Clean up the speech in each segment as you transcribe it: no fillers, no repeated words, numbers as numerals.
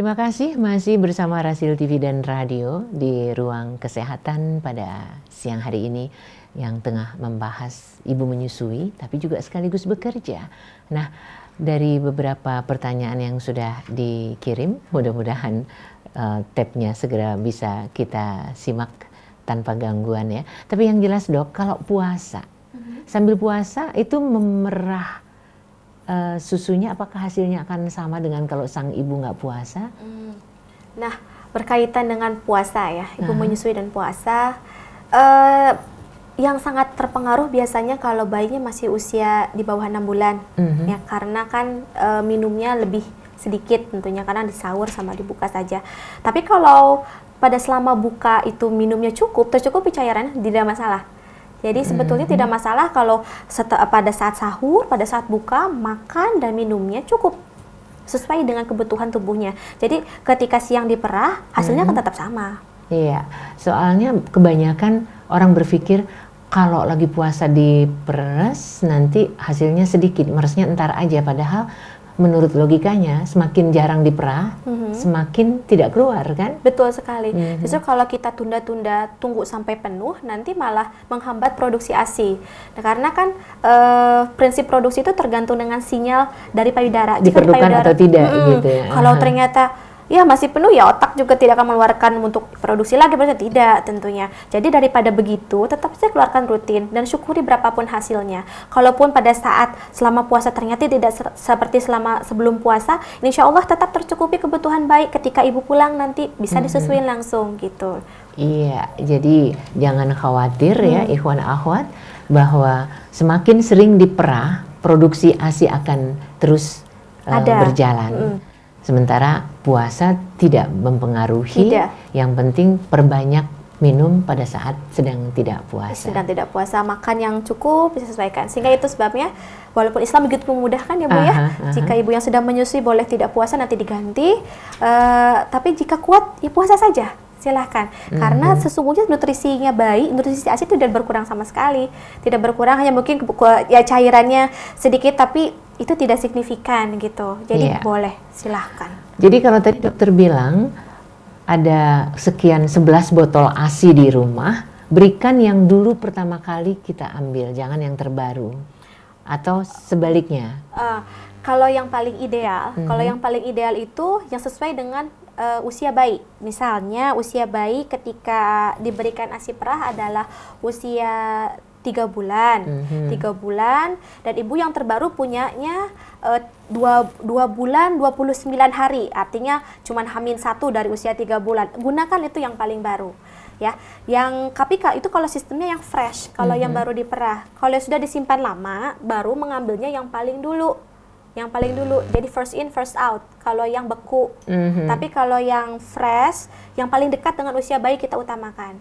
Terima kasih masih bersama Rasil TV dan Radio di ruang kesehatan pada siang hari ini yang tengah membahas ibu menyusui tapi juga sekaligus bekerja. Nah, dari beberapa pertanyaan yang sudah dikirim, mudah-mudahan tabnya segera bisa kita simak tanpa gangguan ya. Tapi yang jelas Dok, kalau puasa, sambil puasa itu memerah susunya, apakah hasilnya akan sama dengan kalau sang ibu nggak puasa? Nah, berkaitan dengan puasa ya, ibu menyusui dan puasa, yang sangat terpengaruh biasanya kalau bayinya masih usia di bawah 6 bulan, ya karena kan minumnya lebih sedikit tentunya karena di sahur sama dibuka saja. Tapi kalau pada selama buka itu minumnya tercukupi cairannya, tidak masalah. Jadi sebetulnya tidak masalah kalau pada saat sahur, pada saat buka, makan dan minumnya cukup sesuai dengan kebutuhan tubuhnya. Jadi ketika siang diperah, hasilnya akan tetap sama. Iya, soalnya kebanyakan orang berpikir kalau lagi puasa diperes nanti hasilnya sedikit, meresnya entar aja. Padahal menurut logikanya semakin jarang diperah, semakin tidak keluar kan? Betul sekali. Justru kalau kita tunda-tunda, tunggu sampai penuh, nanti malah menghambat produksi ASI. Nah, karena kan prinsip produksi itu tergantung dengan sinyal dari payudara. Diperlukan atau tidak gitu ya. Kalau ternyata ya masih penuh, ya otak juga tidak akan mengeluarkan untuk produksi lagi, berarti tidak tentunya. Jadi daripada begitu, tetap saya keluarkan rutin dan syukuri berapapun hasilnya. Kalaupun pada saat selama puasa ternyata tidak seperti sebelum puasa, insya Allah tetap tercukupi kebutuhan baik. Ketika ibu pulang nanti bisa disusuin langsung gitu. Iya, jadi jangan khawatir ya ikhwan akhwat, bahwa semakin sering diperah, produksi ASI akan terus berjalan. Sementara puasa tidak mempengaruhi, yang penting perbanyak minum pada saat sedang tidak puasa. Sedang tidak puasa, makan yang cukup disesuaikan. Sehingga itu sebabnya, walaupun Islam begitu memudahkan ya Bu ya, jika ibu yang sedang menyusui boleh tidak puasa nanti diganti, tapi jika kuat ya puasa saja. Silahkan, karena sesungguhnya nutrisinya bayi, nutrisi ASI itu tidak berkurang sama sekali. Tidak berkurang, hanya mungkin ya cairannya sedikit, tapi itu tidak signifikan gitu. Jadi boleh, silahkan. Jadi kalau tadi dokter bilang ada sekian 11 botol ASI di rumah, berikan yang dulu pertama kali kita ambil, jangan yang terbaru. Atau sebaliknya? Kalau yang paling ideal, itu yang sesuai dengan usia bayi. Misalnya usia bayi ketika diberikan ASI perah adalah usia 3 bulan, 3 bulan, dan ibu yang terbaru punyanya 2 bulan 29 hari, artinya cuma hamil 1 dari usia 3 bulan. Gunakan itu yang paling baru. Ya, yang KPK itu kalau sistemnya yang fresh, kalau yang baru diperah. Kalau sudah disimpan lama, baru mengambilnya yang paling dulu. Jadi first in first out kalau yang beku. Tapi kalau yang fresh, yang paling dekat dengan usia bayi kita utamakan.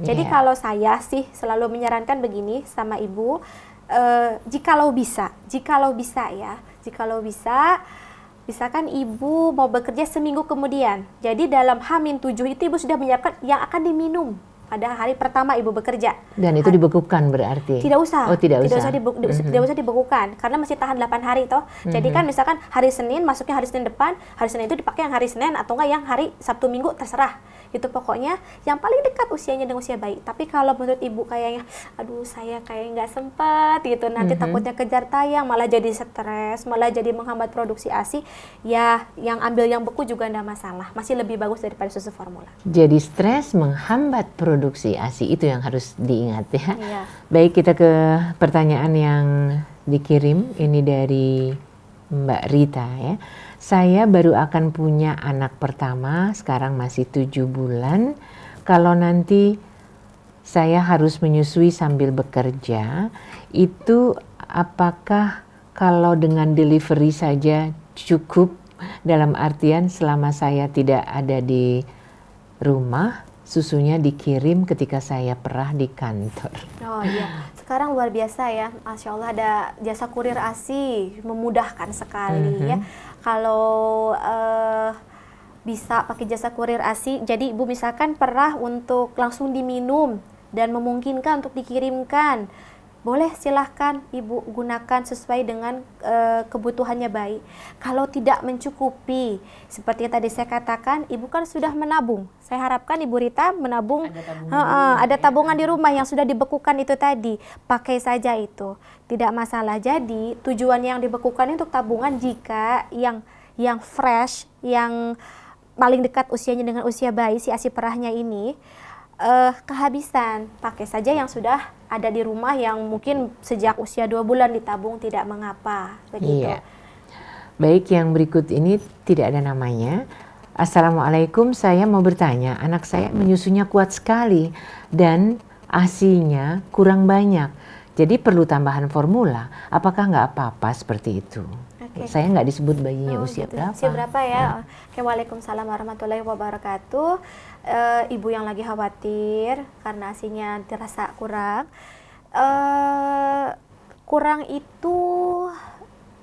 Jadi kalau saya sih selalu menyarankan begini sama ibu, jikalau bisa ya, misalkan ibu mau bekerja seminggu kemudian, jadi dalam H-7 itu ibu sudah menyiapkan yang akan diminum pada hari pertama ibu bekerja. Dan itu dibekukan berarti? Tidak usah. Oh, tidak usah dibekukan karena masih tahan 8 hari toh. Jadi kan misalkan hari Senin, masuknya hari Senin depan, hari Senin itu dipakai yang hari Senin atau enggak yang hari Sabtu Minggu, terserah. Itu pokoknya yang paling dekat usianya dengan usia bayi. Tapi kalau menurut ibu kayaknya, aduh saya kayak nggak sempat gitu, nanti takutnya kejar tayang, malah jadi stres, malah jadi menghambat produksi ASI, ya yang ambil yang beku juga nggak masalah. Masih lebih bagus daripada susu formula. Jadi stres menghambat produksi ASI, itu yang harus diingat ya. Baik, kita ke pertanyaan yang dikirim ini dari Mbak Rita ya. Saya baru akan punya anak pertama, sekarang masih 7 bulan. Kalau nanti saya harus menyusui sambil bekerja, itu apakah kalau dengan delivery saja cukup? Dalam artian selama saya tidak ada di rumah, susunya dikirim ketika saya perah di kantor. Oh iya, sekarang luar biasa ya, Masya Allah ada jasa kurir ASI, memudahkan sekali ya. Kalau bisa pakai jasa kurir ASI, jadi ibu misalkan perah untuk langsung diminum dan memungkinkan untuk dikirimkan boleh silahkan ibu gunakan sesuai dengan kebutuhannya bayi. Kalau tidak mencukupi, seperti yang tadi saya katakan, ibu kan sudah menabung. Saya harapkan Ibu Rita menabung, ada tabungan di rumah yang sudah dibekukan itu tadi, pakai saja itu, tidak masalah. Jadi tujuan yang dibekukan untuk tabungan jika yang fresh, yang paling dekat usianya dengan usia bayi si ASI perahnya ini kehabisan, pakai saja yang sudah ada di rumah yang mungkin sejak usia 2 bulan ditabung, tidak mengapa, begitu. Iya. Baik, yang berikut ini tidak ada namanya. Assalamualaikum, saya mau bertanya, anak saya menyusunya kuat sekali dan ASI-nya kurang banyak, jadi perlu tambahan formula. Apakah nggak apa-apa seperti itu? Okay. Saya nggak disebut bayinya usia gitu. berapa. Usia berapa ya? Oke, waalaikumsalam warahmatullahi wabarakatuh. Ibu yang lagi khawatir karena ASI-nya dirasa kurang. Kurang itu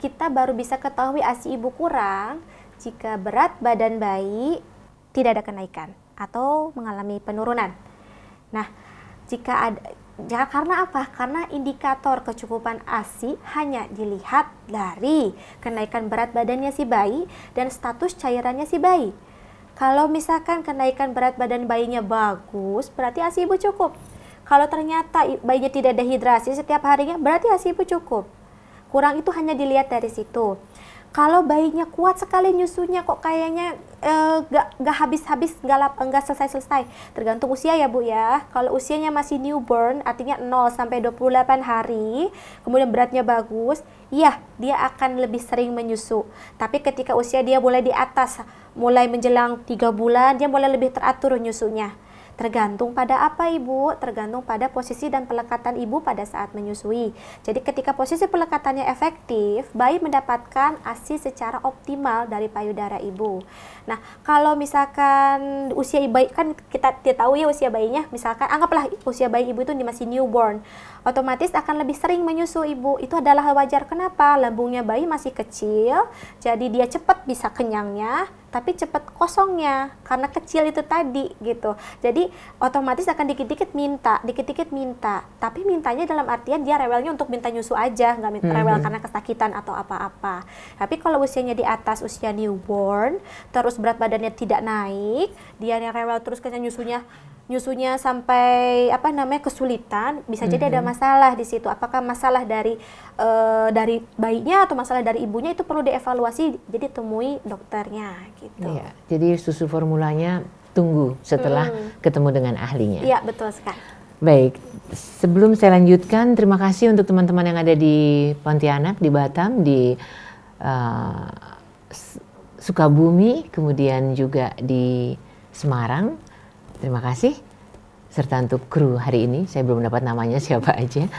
kita baru bisa ketahui ASI ibu kurang jika berat badan bayi tidak ada kenaikan atau mengalami penurunan. Nah, karena apa? Karena indikator kecukupan ASI hanya dilihat dari kenaikan berat badannya si bayi dan status cairannya si bayi. Kalau misalkan kenaikan berat badan bayinya bagus, berarti ASI ibu cukup. Kalau ternyata bayinya tidak dehidrasi setiap harinya, berarti ASI ibu cukup. Kurang itu hanya dilihat dari situ. Kalau bayinya kuat sekali nyusunya kok kayaknya nggak habis-habis, nggak selesai-selesai. Tergantung usia ya Bu ya. Kalau usianya masih newborn, artinya 0 sampai 28 hari, kemudian beratnya bagus, iya dia akan lebih sering menyusu. Tapi ketika usia dia mulai di atas, mulai menjelang 3 bulan, dia mulai lebih teratur nyusunya. Tergantung pada apa Ibu? Tergantung pada posisi dan pelekatan Ibu pada saat menyusui. Jadi ketika posisi pelekatannya efektif, bayi mendapatkan ASI secara optimal dari payudara Ibu. Nah, kalau misalkan usia bayi, kan kita tahu ya usia bayinya, misalkan anggaplah usia bayi Ibu itu masih newborn, otomatis akan lebih sering menyusu Ibu. Itu adalah wajar. Kenapa? Lambungnya bayi masih kecil, jadi dia cepat bisa kenyangnya, tapi cepat kosongnya karena kecil itu tadi gitu. Jadi otomatis akan dikit-dikit minta, tapi mintanya dalam artian dia rewelnya untuk minta nyusu aja, nggak rewel karena kesakitan atau apa-apa. Tapi kalau usianya di atas usia newborn, terus berat badannya tidak naik, dia rewel terus kena nyusunya sampai kesulitan, bisa jadi ada masalah di situ. Apakah masalah dari bayinya atau masalah dari ibunya, itu perlu dievaluasi, jadi temui dokternya gitu. Iya, jadi susu formulanya tunggu setelah ketemu dengan ahlinya. Iya, betul sekali. Baik, sebelum saya lanjutkan, terima kasih untuk teman-teman yang ada di Pontianak, di Batam, di Sukabumi, kemudian juga di Semarang. Terima kasih. Serta untuk kru hari ini, saya belum dapat namanya siapa aja.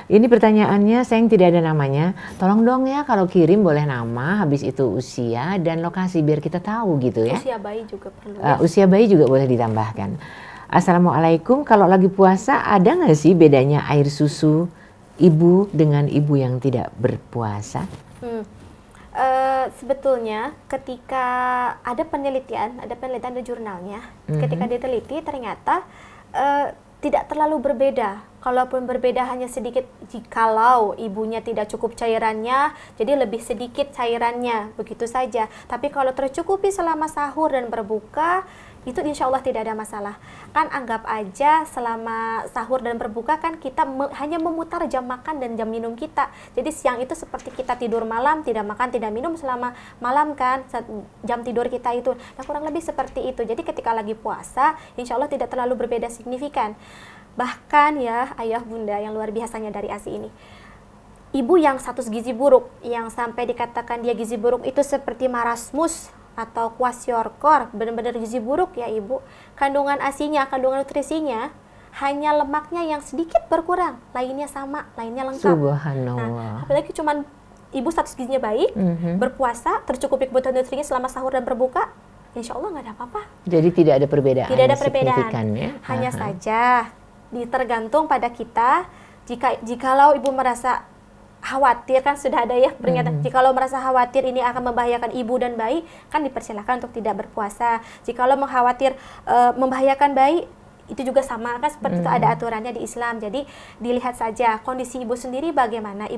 Ini pertanyaannya, sayang tidak ada namanya. Tolong dong ya kalau kirim boleh nama, habis itu usia dan lokasi biar kita tahu gitu ya. Usia bayi juga perlu ya? Usia bayi juga boleh ditambahkan. Assalamualaikum, kalau lagi puasa ada nggak sih bedanya air susu ibu dengan ibu yang tidak berpuasa? Sebetulnya ketika ada penelitian di jurnalnya, ketika diteliti ternyata tidak terlalu berbeda. Kalaupun berbeda hanya sedikit, jikalau ibunya tidak cukup cairannya, jadi lebih sedikit cairannya, begitu saja. Tapi kalau tercukupi selama sahur dan berbuka, itu insya Allah tidak ada masalah. Kan anggap aja selama sahur dan berbuka kan kita hanya memutar jam makan dan jam minum kita. Jadi siang itu seperti kita tidur malam, tidak makan, tidak minum selama malam kan, jam tidur kita itu. Nah kurang lebih seperti itu. Jadi ketika lagi puasa, insya Allah tidak terlalu berbeda signifikan. Bahkan ya ayah bunda yang luar biasanya dari ASI ini, ibu yang status gizi buruk, yang sampai dikatakan dia gizi buruk itu seperti marasmus atau kwashiorkor, benar-benar gizi buruk ya ibu. Kandungan ASI-nya, kandungan nutrisinya hanya lemaknya yang sedikit berkurang, lainnya sama, lainnya lengkap. Subhanallah. Nah, apalagi cuman ibu status gizinya baik, berpuasa, tercukupi kebutuhan nutrisinya selama sahur dan berbuka, insya Allah nggak ada apa-apa. Jadi tidak ada perbedaan. Tidak ada perbedaan. Ya? Hanya saja tergantung pada kita. Jikalau ibu merasa khawatir, kan sudah ada ya pernyataan, jikalau merasa khawatir ini akan membahayakan ibu dan bayi, kan dipersilakan untuk tidak berpuasa. Jikalau membahayakan bayi, itu juga sama kan seperti itu, ada aturannya di Islam. Jadi dilihat saja kondisi ibu sendiri bagaimana,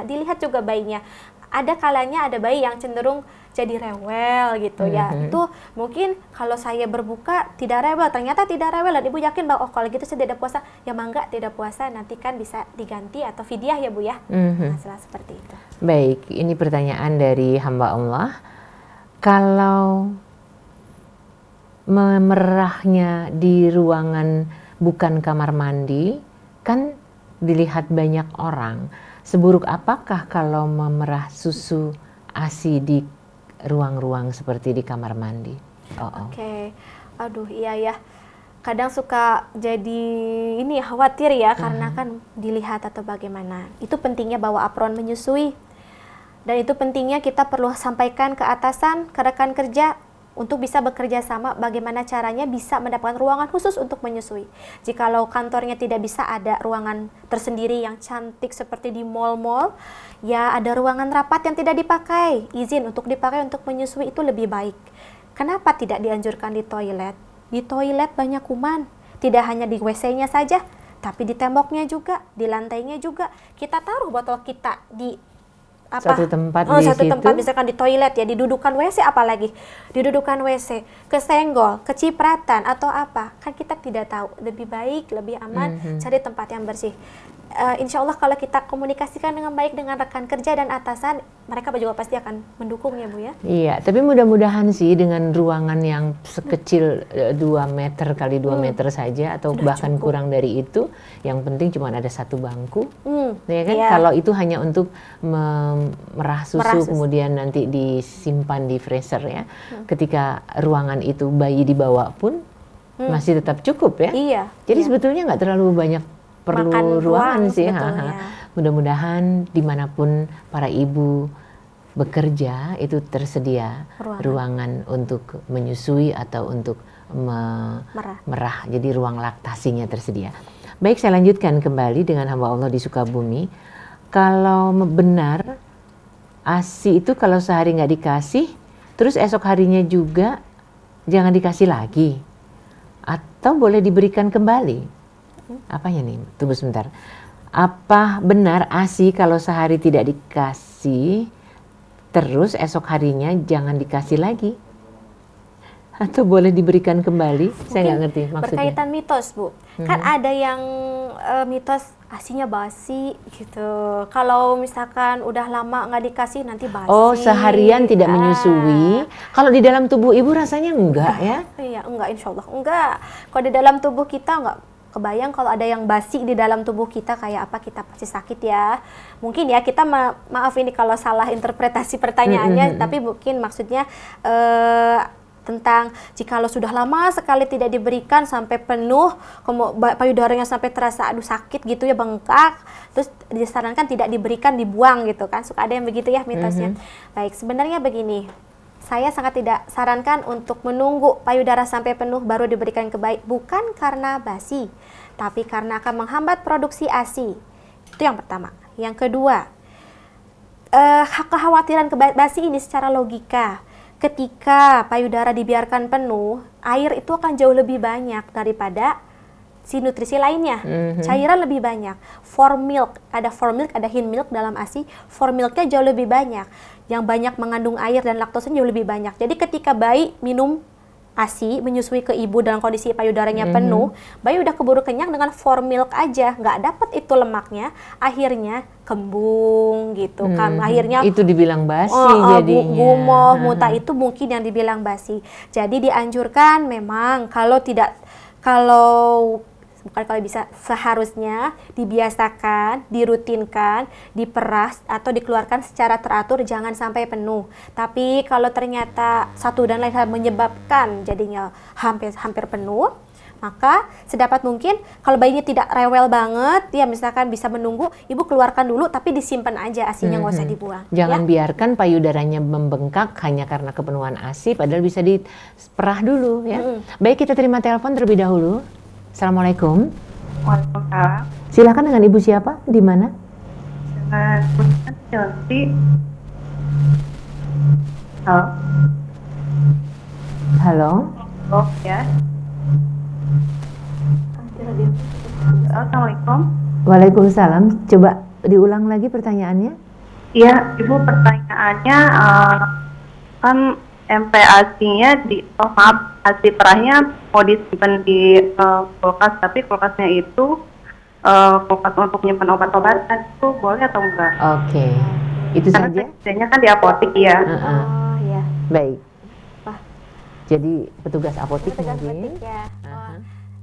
dilihat juga bayinya. Ada kalanya ada bayi yang cenderung jadi rewel gitu ya. Itu mungkin kalau saya berbuka tidak rewel, ternyata tidak rewel dan ibu yakin bahwa oh kalau gitu saya tidak puasa, ya mangga tidak puasa, nanti kan bisa diganti atau fidyah ya Bu ya. Masalah seperti itu. Baik, ini pertanyaan dari hamba Allah. Kalau memerahnya di ruangan bukan kamar mandi, kan dilihat banyak orang. Seburuk apakah kalau memerah susu ASI di ruang-ruang seperti di kamar mandi? Oke. Aduh, iya ya. Kadang suka jadi ini khawatir ya, karena kan dilihat atau bagaimana. Itu pentingnya bawa apron menyusui. Dan itu pentingnya kita perlu sampaikan ke atasan, ke rekan kerja, untuk bisa bekerja sama bagaimana caranya bisa mendapatkan ruangan khusus untuk menyusui. Jikalau kantornya tidak bisa ada ruangan tersendiri yang cantik seperti di mal-mal, ya ada ruangan rapat yang tidak dipakai, izin untuk dipakai untuk menyusui itu lebih baik. Kenapa tidak dianjurkan di toilet? Di toilet banyak kuman, tidak hanya di WC-nya saja, tapi di temboknya juga, di lantainya juga. Kita taruh botol kita di satu tempat satu tempat, misalkan di toilet ya, didudukan WC, apalagi didudukan WC, kesenggol, kecipratan atau apa, kan kita tidak tahu. Lebih baik, lebih aman cari tempat yang bersih. Insya Allah kalau kita komunikasikan dengan baik dengan rekan kerja dan atasan, mereka juga pasti akan mendukung ya Bu ya. Iya, tapi mudah-mudahan sih dengan ruangan yang sekecil 2 meter kali 2 meter saja atau sudah bahkan cukup. Kurang dari itu, yang penting cuma ada satu bangku, ya kan? Yeah. Kalau itu hanya untuk merah susu kemudian nanti disimpan di freezer ya, ketika ruangan itu bayi dibawa pun masih tetap cukup ya. Iya. Jadi sebetulnya nggak terlalu banyak perlu ruangan sih. Mudah-mudahan dimanapun para ibu bekerja itu tersedia ruangan untuk menyusui atau untuk merah. Jadi ruang laktasinya tersedia. Baik, saya lanjutkan kembali dengan hamba Allah di Sukabumi. Kalau benar ASI itu kalau sehari nggak dikasih, terus esok harinya juga jangan dikasih lagi, atau boleh diberikan kembali? Apanya nih? Tunggu sebentar. Apa benar ASI kalau sehari tidak dikasih, terus esok harinya jangan dikasih lagi? Atau boleh diberikan kembali? Mungkin saya nggak ngerti maksudnya. Berkaitan mitos, Bu. Kan ada yang mitos ASInya basi gitu. Kalau misalkan udah lama nggak dikasih nanti basi. Oh, seharian tidak menyusui. Kalau di dalam tubuh ibu rasanya enggak ya? Iya, enggak, insya Allah enggak. Kalau di dalam tubuh kita enggak. Kebayang kalau ada yang basi di dalam tubuh kita kayak apa, kita pasti sakit ya. Mungkin ya kita maaf ini kalau salah interpretasi pertanyaannya, tapi mungkin maksudnya tentang jikalau sudah lama sekali tidak diberikan sampai penuh, payudaranya sampai terasa aduh sakit gitu ya, bengkak, terus disarankan tidak diberikan, dibuang gitu kan. Suka ada yang begitu ya mitosnya. Baik, sebenarnya begini. Saya sangat tidak sarankan untuk menunggu payudara sampai penuh baru diberikan ke bayi, bukan karena basi, tapi karena akan menghambat produksi ASI. Itu yang pertama. Yang kedua, kekhawatiran basi ini secara logika. Ketika payudara dibiarkan penuh, air itu akan jauh lebih banyak daripada si nutrisi lainnya, cairan lebih banyak. Formilk, ada formilk, ada hindmilk dalam ASI, formilknya jauh lebih banyak, yang banyak mengandung air dan laktosanya jauh lebih banyak. Jadi ketika bayi minum ASI, menyusui ke ibu dalam kondisi payudaranya penuh, bayi udah keburu kenyang dengan formilk aja, nggak dapat itu lemaknya, akhirnya kembung gitu kan, akhirnya itu dibilang basi jadinya. Gumoh, muntah, itu mungkin yang dibilang basi. Jadi dianjurkan memang kalau bisa seharusnya dibiasakan, dirutinkan, diperas atau dikeluarkan secara teratur, jangan sampai penuh. Tapi kalau ternyata satu dan lain hal menyebabkan jadinya hampir penuh, maka sedapat mungkin kalau bayinya tidak rewel banget, ya misalkan bisa menunggu, ibu keluarkan dulu tapi disimpan aja ASInya, nggak usah dibuang. Jangan biarkan payudaranya membengkak hanya karena kepenuhan ASI, padahal bisa diperah dulu ya. Baik, kita terima telepon terlebih dahulu. Assalamualaikum. Waalaikumsalam. Silakan, dengan ibu siapa? Di mana? Dengan Chelsea. Halo. Halo. Oh ya. Assalamualaikum. Waalaikumsalam. Coba diulang lagi pertanyaannya. Iya, Ibu, pertanyaannya kan MPASI-nya ASI perahnya mau disimpan di kulkas, tapi kulkasnya itu kulkas untuk menyimpan obat-obatan, itu boleh atau enggak? Oke. Itu Karena saja? biasanya kan di apotik ya. Oh ya. Baik. Wah. Jadi petugas apotik Petugas mungkin. apotek ya.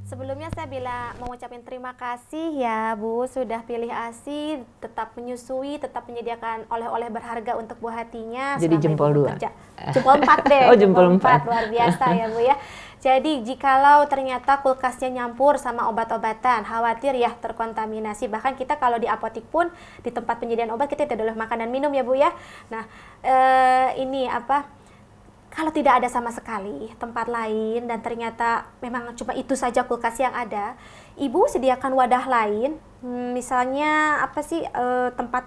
Sebelumnya saya mau ngucapin terima kasih ya Bu, sudah pilih ASI, tetap menyusui, tetap menyediakan oleh-oleh berharga untuk buah hatinya. Jadi selama jempol Ibu 2. bekerja. Jempol 4 deh. Oh, jempol 4. Luar biasa ya Bu ya. Jadi jikalau ternyata kulkasnya nyampur sama obat-obatan, khawatir ya terkontaminasi. Bahkan kita kalau di apotik pun, di tempat penyediaan obat kita tidak boleh makan dan minum ya Bu ya. Nah, ini apa? Kalau tidak ada sama sekali tempat lain dan ternyata memang cuma itu saja kulkas yang ada, Ibu sediakan wadah lain, misalnya apa sih tempat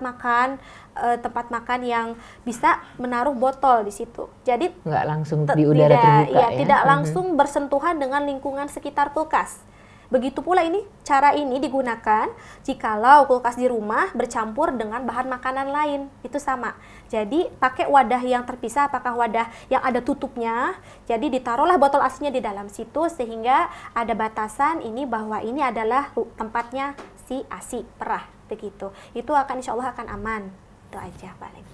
makan yang bisa menaruh botol di situ. Jadi nggak langsung di udara terbuka ya? Tidak langsung bersentuhan dengan lingkungan sekitar kulkas. Begitu pula cara ini digunakan jikalau kulkas di rumah bercampur dengan bahan makanan lain, itu sama. Jadi pakai wadah yang terpisah, apakah wadah yang ada tutupnya, jadi ditaruhlah botol asinya di dalam situ sehingga ada batasan bahwa ini adalah tempatnya si asi perah, begitu. Itu insya Allah akan aman, itu aja paling.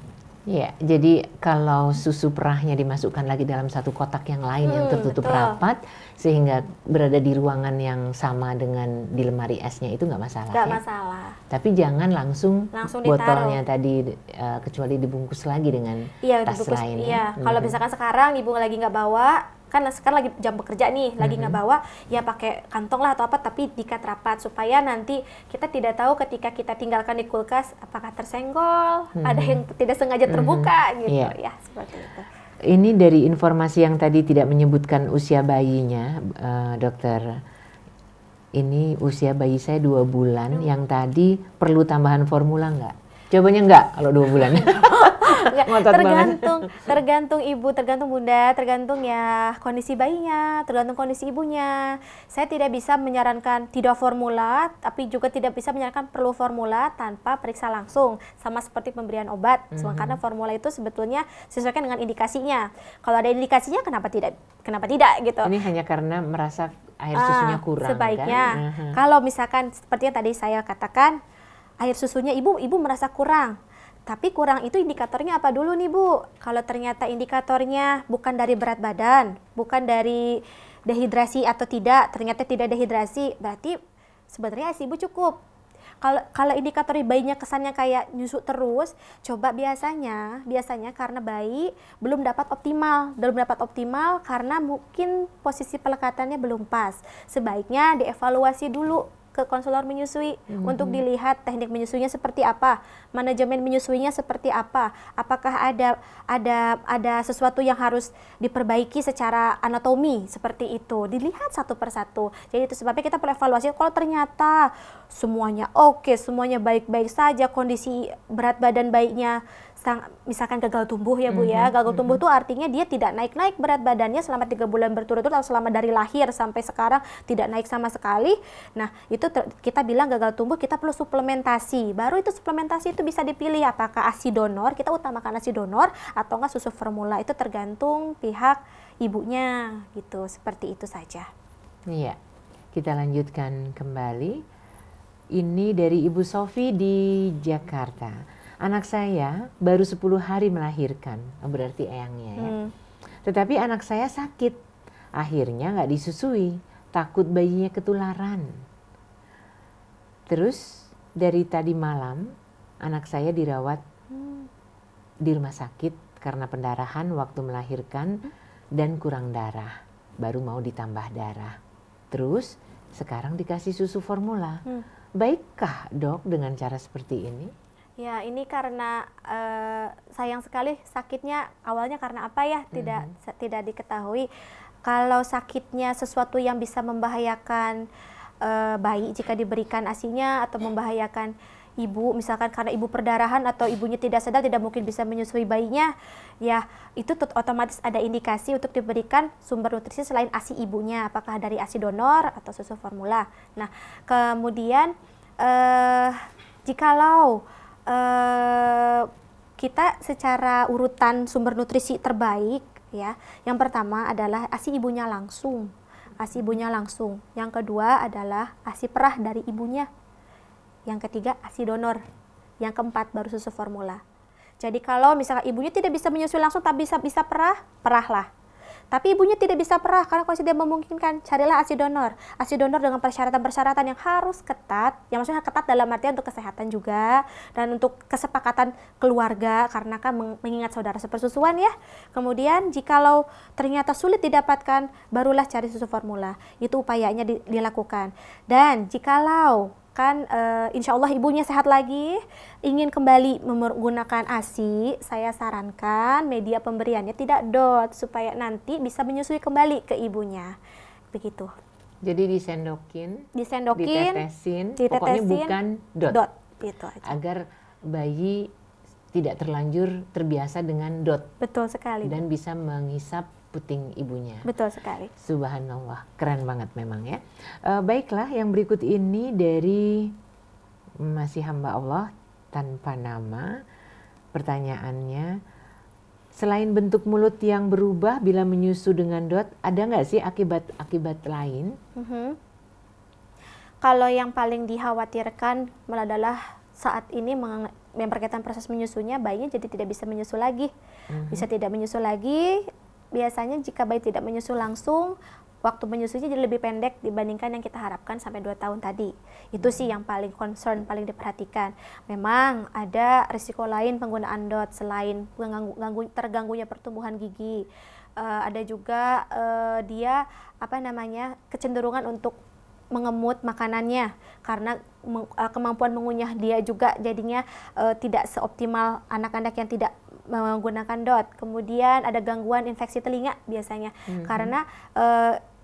Ya, jadi kalau susu perahnya dimasukkan lagi dalam satu kotak yang lain yang tertutup rapat, sehingga berada di ruangan yang sama dengan di lemari esnya, itu nggak masalah. Nggak masalah. Tapi jangan langsung botolnya ditaruh. tadi, kecuali dibungkus lagi dengan tas lain. Iya, kalau misalkan sekarang Ibu lagi nggak bawa, kan sekarang lagi jam bekerja nih, lagi nggak bawa, ya pakai kantong lah atau apa, tapi diikat rapat supaya nanti kita tidak tahu ketika kita tinggalkan di kulkas apakah tersenggol, ada yang tidak sengaja terbuka gitu ya, seperti itu. Ini dari informasi yang tadi tidak menyebutkan usia bayinya, dokter. Ini usia bayi saya 2 bulan, yang tadi perlu tambahan formula nggak? Jawabannya nggak kalau 2 bulan. Tergantung ibu, tergantung bunda, tergantung ya kondisi bayinya, tergantung kondisi ibunya. Saya tidak bisa menyarankan tidak formula, tapi juga tidak bisa menyarankan perlu formula tanpa periksa langsung, sama seperti pemberian obat. Karena formula itu sebetulnya sesuaikan dengan indikasinya. Kalau ada indikasinya, kenapa tidak gitu? Ini hanya karena merasa air susunya kurang. Sebaiknya kan? kalau misalkan seperti yang tadi saya katakan, air susunya ibu merasa kurang. Tapi kurang itu indikatornya apa dulu nih Bu? Kalau ternyata indikatornya bukan dari berat badan, bukan dari dehidrasi atau tidak, ternyata tidak dehidrasi, berarti sebenarnya ASI Ibu cukup. Kalau indikator bayinya kesannya kayak nyusuk terus, coba biasanya karena bayi belum dapat optimal karena mungkin posisi pelekatannya belum pas. Sebaiknya dievaluasi dulu ke konselor menyusui untuk dilihat teknik menyusuinya seperti apa, manajemen menyusuinya seperti apa, apakah ada sesuatu yang harus diperbaiki secara anatomi seperti itu, dilihat satu persatu. Jadi itu sebabnya kita perlu evaluasi. Kalau ternyata semuanya oke, semuanya baik-baik saja, kondisi berat badan bayinya misalkan gagal tumbuh ya Bu ya, gagal tumbuh itu artinya dia tidak naik-naik berat badannya selama 3 bulan berturut-turut atau selama dari lahir sampai sekarang tidak naik sama sekali. Nah itu kita bilang gagal tumbuh, kita perlu suplementasi. Baru itu suplementasi itu bisa dipilih apakah ASI donor, kita utamakan ASI donor atau enggak susu formula, itu tergantung pihak ibunya gitu, seperti itu saja. Iya, kita lanjutkan kembali. Ini dari Ibu Sofi di Jakarta. Anak saya baru 10 hari melahirkan, berarti eyangnya ya. Tetapi anak saya sakit, akhirnya nggak disusui, takut bayinya ketularan. Terus dari tadi malam, anak saya dirawat di rumah sakit karena pendarahan waktu melahirkan dan kurang darah, baru mau ditambah darah. Terus sekarang dikasih susu formula. Baikkah dok dengan cara seperti ini? Ya ini karena sayang sekali sakitnya awalnya karena apa ya, tidak diketahui. Kalau sakitnya sesuatu yang bisa membahayakan bayi jika diberikan ASI-nya atau membahayakan ibu, misalkan karena ibu perdarahan atau ibunya tidak sadar tidak mungkin bisa menyusui bayinya, ya itu otomatis ada indikasi untuk diberikan sumber nutrisi selain ASI ibunya, apakah dari ASI donor atau susu formula. Nah, kemudian jikalau kita secara urutan sumber nutrisi terbaik, ya, yang pertama adalah ASI ibunya langsung. ASI ibunya langsung. Yang kedua adalah ASI perah dari ibunya. Yang ketiga ASI donor. Yang keempat baru susu formula. Jadi kalau misalnya ibunya tidak bisa menyusui langsung tapi bisa perah, perahlah. Tapi ibunya tidak bisa perah karena kondisi tidak memungkinkan, carilah ASI donor. ASI donor dengan persyaratan-persyaratan yang harus ketat, yang maksudnya ketat dalam artian untuk kesehatan juga dan untuk kesepakatan keluarga karena kan mengingat saudara sepersusuan ya. Kemudian jikalau ternyata sulit didapatkan, barulah cari susu formula. Itu upayanya dilakukan. Dan jikalau kan insya Allah ibunya sehat lagi, ingin kembali menggunakan ASI, saya sarankan media pemberiannya tidak DOT supaya nanti bisa menyusui kembali ke ibunya, begitu. Jadi disendokin, ditetesin, pokoknya bukan DOT, itu aja. Agar bayi tidak terlanjur terbiasa dengan DOT. Betul sekali. Dan bisa menghisap puting ibunya. Betul sekali. Subhanallah, keren banget memang ya. Baiklah, yang berikut ini dari masih hamba Allah tanpa nama. Pertanyaannya, selain bentuk mulut yang berubah bila menyusu dengan DOT, ada nggak sih akibat lain? Kalau yang paling dikhawatirkan adalah saat ini yang berkaitan proses menyusunya, bayinya jadi tidak bisa menyusu lagi. Bisa tidak menyusu lagi. Biasanya jika bayi tidak menyusu langsung, waktu menyusunya jadi lebih pendek dibandingkan yang kita harapkan sampai 2 tahun tadi. Itu sih yang paling concern, paling diperhatikan. Memang ada risiko lain penggunaan DOT selain terganggunya pertumbuhan gigi. Ada juga dia kecenderungan untuk mengemut makanannya karena kemampuan mengunyah dia juga jadinya tidak seoptimal anak-anak yang tidak menggunakan DOT. Kemudian ada gangguan infeksi telinga biasanya karena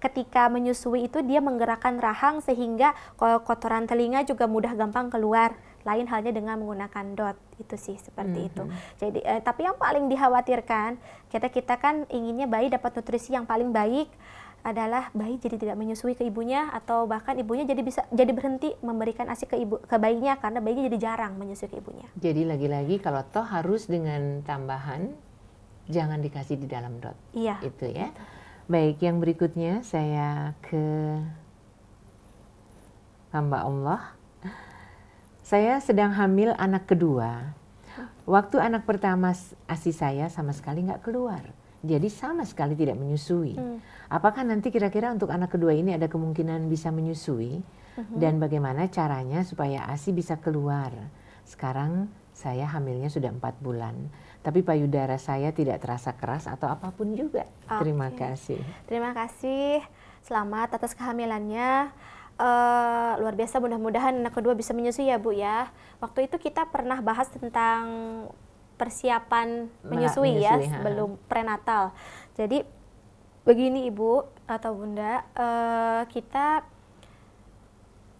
ketika menyusui itu dia menggerakkan rahang sehingga kotoran telinga juga mudah gampang keluar. Lain halnya dengan menggunakan DOT, itu sih seperti itu. Jadi tapi yang paling dikhawatirkan kita kan inginnya bayi dapat nutrisi yang paling baik adalah bayi jadi tidak menyusui ke ibunya atau bahkan ibunya jadi berhenti memberikan ASI ke bayinya karena bayinya jadi jarang menyusui ke ibunya. Jadi lagi-lagi kalau toh harus dengan tambahan, jangan dikasih di dalam DOT. Iya. Itu ya. Baik, yang berikutnya saya ke hamba Allah. Saya sedang hamil anak kedua. Waktu anak pertama ASI saya sama sekali nggak keluar. Jadi sama sekali tidak menyusui. Apakah nanti kira-kira untuk anak kedua ini ada kemungkinan bisa menyusui? Dan bagaimana caranya supaya ASI bisa keluar? Sekarang saya hamilnya sudah 4 bulan. Tapi payudara saya tidak terasa keras atau apapun juga. Terima kasih. Terima kasih. Selamat atas kehamilannya. Luar biasa, mudah-mudahan anak kedua bisa menyusui ya Bu ya. Waktu itu kita pernah bahas tentang persiapan menyusui ya sebelum prenatal. Jadi begini Ibu atau Bunda, kita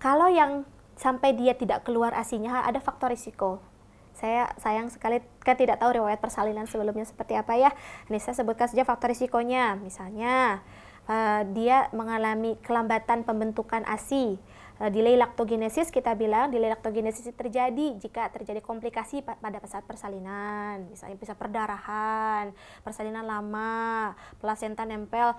kalau yang sampai dia tidak keluar ASI-nya ada faktor risiko. Saya sayang sekali kan tidak tahu riwayat persalinan sebelumnya seperti apa ya. Ini saya sebutkan saja faktor risikonya. Misalnya dia mengalami kelambatan pembentukan ASI. Delay lactogenesis, kita bilang delay lactogenesis terjadi jika terjadi komplikasi pada saat persalinan, misalnya bisa perdarahan, persalinan lama, plasenta nempel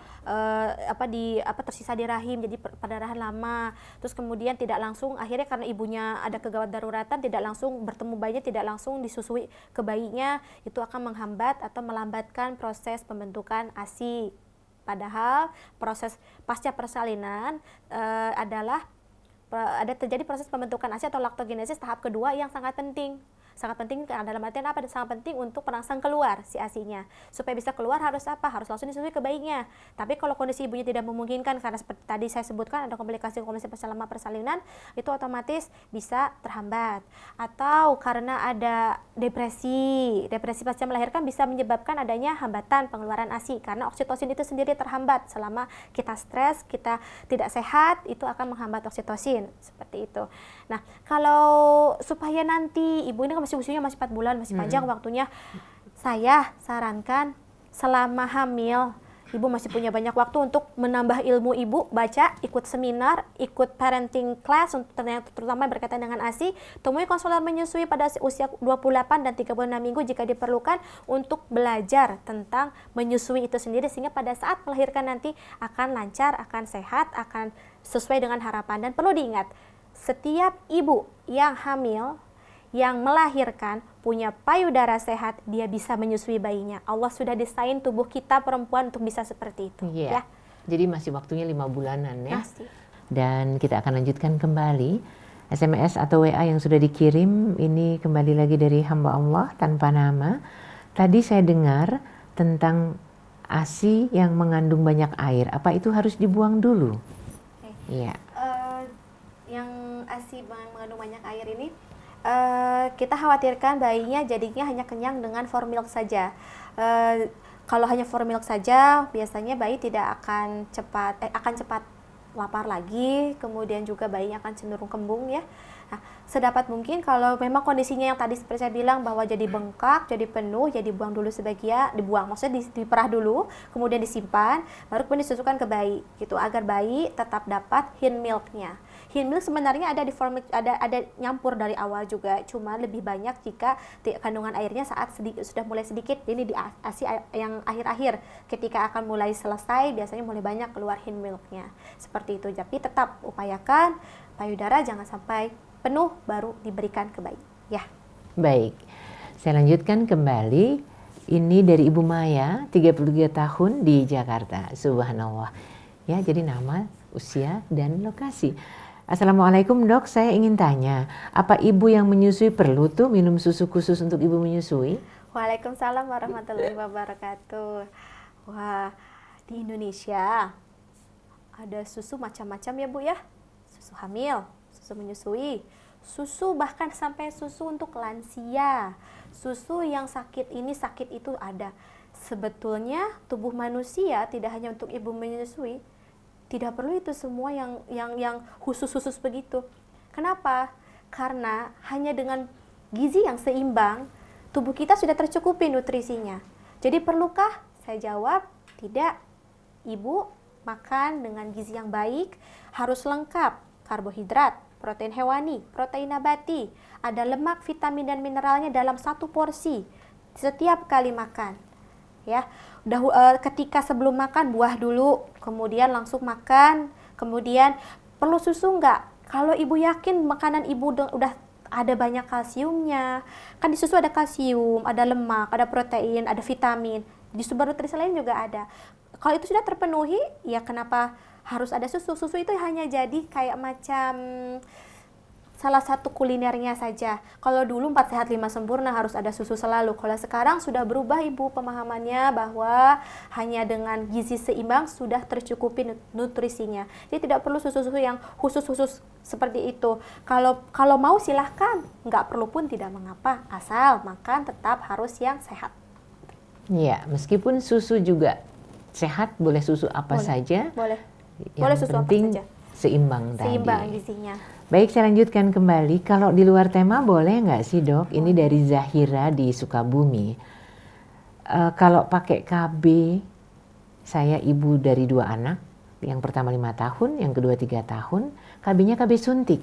tersisa di rahim jadi perdarahan lama, terus kemudian tidak langsung akhirnya karena ibunya ada kegawat daruratan tidak langsung bertemu bayinya, tidak langsung disusui ke bayinya, itu akan menghambat atau melambatkan proses pembentukan ASI. Padahal proses pasca persalinan adalah ada terjadi proses pembentukan ASI atau lactogenesis tahap kedua yang sangat penting. Sangat penting dalam artian apa? Sangat penting untuk merangsang keluar si ASI-nya. Supaya bisa keluar harus apa? Harus langsung disusui ke bayinya. Tapi kalau kondisi ibunya tidak memungkinkan karena seperti tadi saya sebutkan ada komplikasi-komplikasi selama persalinan, itu otomatis bisa terhambat. Atau karena ada depresi pasca melahirkan bisa menyebabkan adanya hambatan pengeluaran ASI karena oksitosin itu sendiri terhambat selama kita stres, kita tidak sehat, itu akan menghambat oksitosin seperti itu. Nah, kalau supaya nanti ibu ini kan masih usianya masih 4 bulan, masih panjang waktunya, saya sarankan selama hamil ibu masih punya banyak waktu untuk menambah ilmu ibu, baca, ikut seminar, ikut parenting class terutama berkaitan dengan ASI, temui konselor menyusui pada usia 28 dan 36 minggu jika diperlukan untuk belajar tentang menyusui itu sendiri sehingga pada saat melahirkan nanti akan lancar, akan sehat, akan sesuai dengan harapan. Dan perlu diingat, setiap ibu yang hamil, yang melahirkan, punya payudara sehat, dia bisa menyusui bayinya. Allah sudah desain tubuh kita perempuan untuk bisa seperti itu. Yeah. Ya. Jadi masih waktunya 5 bulanan ya. Masih. Dan kita akan lanjutkan kembali SMS atau WA yang sudah dikirim. Ini kembali lagi dari hamba Allah tanpa nama. Tadi saya dengar tentang ASI yang mengandung banyak air. Apa itu harus dibuang dulu? Iya. Yang ASI mengandung banyak air ini, kita khawatirkan bayinya jadinya hanya kenyang dengan formil saja. Kalau hanya formil saja, biasanya bayi tidak akan cepat lapar lagi, kemudian juga bayinya akan cenderung kembung ya. Nah, sedapat mungkin kalau memang kondisinya yang tadi seperti saya bilang bahwa jadi bengkak, jadi penuh, jadi buang dulu sebagian, maksudnya diperah dulu, kemudian disimpan, baru kemudian disusukan ke bayi, gitu agar bayi tetap dapat hind milknya. Hind milk sebenarnya ada di ada nyampur dari awal juga, cuma lebih banyak jika kandungan airnya saat sudah mulai sedikit. Ini di ASI yang akhir-akhir, ketika akan mulai selesai biasanya mulai banyak keluar hind milknya. Seperti itu. Tapi tetap upayakan payudara jangan sampai penuh baru diberikan ke bayi. Ya. Baik. Saya lanjutkan kembali. Ini dari Ibu Maya, 33 tahun di Jakarta. Subhanallah. Ya, jadi nama, usia, dan lokasi. Assalamualaikum dok, saya ingin tanya, apa ibu yang menyusui perlu tuh minum susu khusus untuk ibu menyusui? Waalaikumsalam warahmatullahi wabarakatuh. Wah, di Indonesia ada susu macam-macam ya Bu ya. Susu hamil, susu menyusui, susu bahkan sampai susu untuk lansia. Susu yang sakit ini sakit itu ada. Sebetulnya tubuh manusia tidak hanya untuk ibu menyusui, tidak perlu itu semua yang khusus-khusus begitu. Kenapa? Karena hanya dengan gizi yang seimbang, tubuh kita sudah tercukupi nutrisinya. Jadi perlukah? Saya jawab, tidak. Ibu makan dengan gizi yang baik, harus lengkap. Karbohidrat, protein hewani, protein nabati, ada lemak, vitamin, dan mineralnya dalam satu porsi setiap kali makan. Ya, ketika sebelum makan buah dulu, kemudian langsung makan, kemudian perlu susu enggak? Kalau ibu yakin makanan ibu udah ada banyak kalsiumnya, kan di susu ada kalsium, ada lemak, ada protein, ada vitamin, di sumber nutrisi lain juga ada. Kalau itu sudah terpenuhi, ya kenapa harus ada susu? Susu itu hanya jadi kayak macam salah satu kulinernya saja. Kalau dulu 4 sehat 5 sempurna harus ada susu selalu. Kalau sekarang sudah berubah ibu pemahamannya bahwa hanya dengan gizi seimbang sudah tercukupi nutrisinya. Jadi tidak perlu susu-susu yang khusus-khusus seperti itu. Kalau mau silahkan, nggak perlu pun tidak mengapa. Asal makan tetap harus yang sehat. Iya, meskipun susu juga sehat, boleh susu apa saja. Boleh. Yang Boleh susu penting apa saja. Seimbang tadi. Seimbang gizinya. Baik, saya lanjutkan kembali. Kalau di luar tema boleh nggak sih dok? Ini dari Zahira di Sukabumi. Kalau pakai KB, saya ibu dari 2 anak. Yang pertama 5 tahun, yang kedua 3 tahun. KB-nya KB suntik.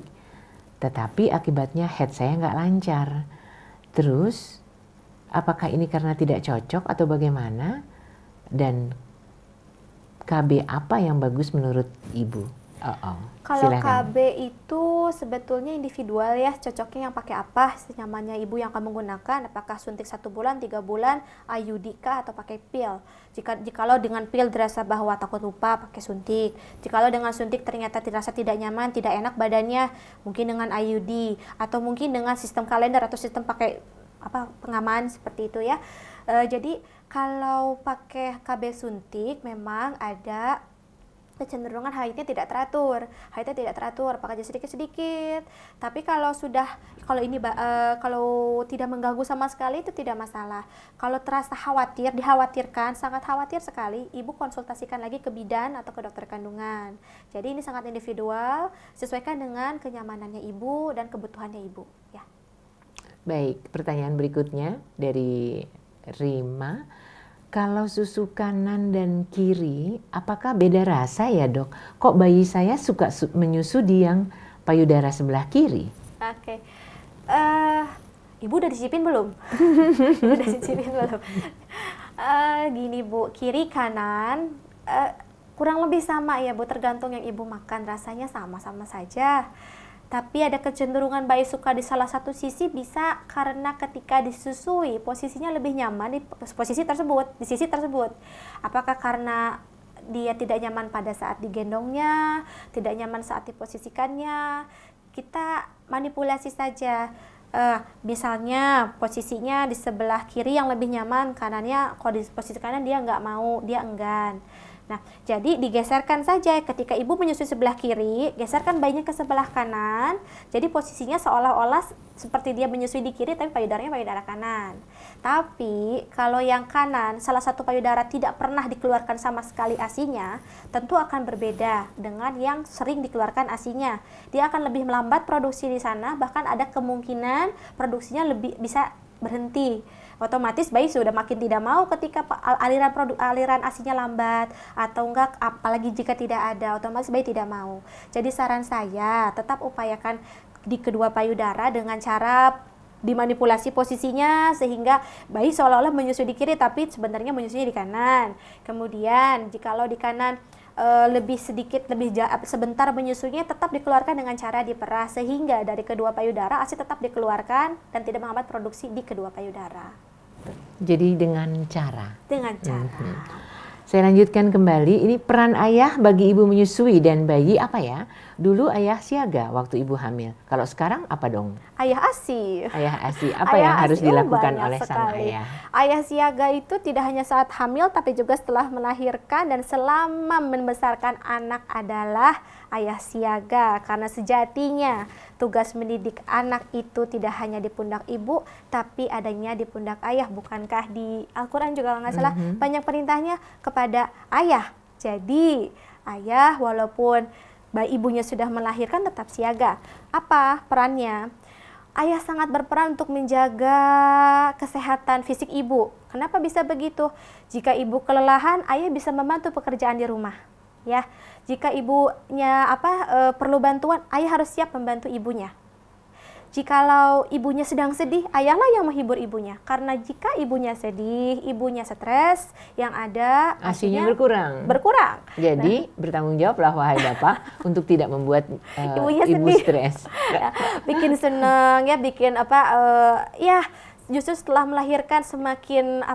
Tetapi akibatnya head saya nggak lancar. Terus, apakah ini karena tidak cocok atau bagaimana? Dan KB apa yang bagus menurut ibu? Kalau Silakan. KB itu sebetulnya individual ya, cocoknya yang pakai apa, senyamannya ibu yang akan menggunakan, apakah suntik 1 bulan, 3 bulan, IUD kah, atau pakai pil. Jikalau dengan pil dirasa bahwa takut lupa, pakai suntik. Jikalau dengan suntik ternyata dirasa tidak nyaman, tidak enak badannya, mungkin dengan IUD, atau mungkin dengan sistem kalender atau sistem pakai pengaman seperti itu ya. Jadi kalau pakai KB suntik memang ada kecenderungan haidnya tidak teratur, pakai sedikit-sedikit. Tapi kalau tidak mengganggu sama sekali itu tidak masalah. Kalau terasa dikhawatirkan, sangat khawatir sekali, ibu konsultasikan lagi ke bidan atau ke dokter kandungan. Jadi ini sangat individual, sesuaikan dengan kenyamanannya ibu dan kebutuhannya ibu. Ya. Baik, pertanyaan berikutnya dari Rima. Kalau susu kanan dan kiri, apakah beda rasa ya dok? Kok bayi saya suka menyusu di yang payudara sebelah kiri? Oke. Ibu udah dicicipin belum? Gini Bu, kiri kanan kurang lebih sama ya Bu, tergantung yang ibu makan, rasanya sama-sama saja. Tapi ada kecenderungan bayi suka di salah satu sisi bisa karena ketika disusui posisinya lebih nyaman di sisi tersebut. Apakah karena dia tidak nyaman pada saat digendongnya, tidak nyaman saat diposisikannya? Kita manipulasi saja. Misalnya posisinya di sebelah kiri yang lebih nyaman, kanannya kalau di posisi kanan dia nggak mau, dia enggan. Nah, jadi digeserkan saja ketika ibu menyusui sebelah kiri, geserkan bayinya ke sebelah kanan. Jadi posisinya seolah-olah seperti dia menyusui di kiri tapi payudaranya payudara kanan. Tapi kalau yang kanan, salah satu payudara tidak pernah dikeluarkan sama sekali ASI-nya, tentu akan berbeda dengan yang sering dikeluarkan ASI-nya. Dia akan lebih melambat produksi di sana, bahkan ada kemungkinan produksinya lebih bisa berhenti. Otomatis bayi sudah makin tidak mau ketika aliran ASI-nya lambat atau enggak, apalagi jika tidak ada, otomatis bayi tidak mau. Jadi saran saya tetap upayakan di kedua payudara dengan cara dimanipulasi posisinya sehingga bayi seolah-olah menyusui di kiri tapi sebenarnya menyusuinya di kanan. Kemudian jikalau di kanan sebentar menyusuinya, tetap dikeluarkan dengan cara diperah sehingga dari kedua payudara ASI tetap dikeluarkan dan tidak menghambat produksi di kedua payudara. Jadi dengan cara. Saya lanjutkan kembali, ini peran ayah bagi ibu menyusui dan bayi apa ya? Dulu ayah siaga waktu ibu hamil. Kalau sekarang apa dong? Ayah ASI. Apa yang harus dilakukan oleh sang ayah? Ayah siaga itu tidak hanya saat hamil tapi juga setelah melahirkan dan selama membesarkan anak adalah ayah siaga. Karena sejatinya tugas mendidik anak itu tidak hanya di pundak ibu tapi adanya di pundak ayah. Bukankah di Al-Quran juga kalau nggak salah banyak perintahnya kepada ayah. Jadi ayah walaupun ibunya sudah melahirkan tetap siaga. Apa perannya? Ayah sangat berperan untuk menjaga kesehatan fisik ibu. Kenapa bisa begitu? Jika ibu kelelahan, ayah bisa membantu pekerjaan di rumah. Ya, jika ibunya perlu bantuan, ayah harus siap membantu ibunya. Jikalau ibunya sedang sedih, ayahlah yang menghibur ibunya. Karena jika ibunya sedih, ibunya stres, yang ada ASI-nya berkurang. Jadi bertanggung jawablah wahai bapak untuk tidak membuat ibu stres. Ya, bikin seneng ya, bikin justru setelah melahirkan semakin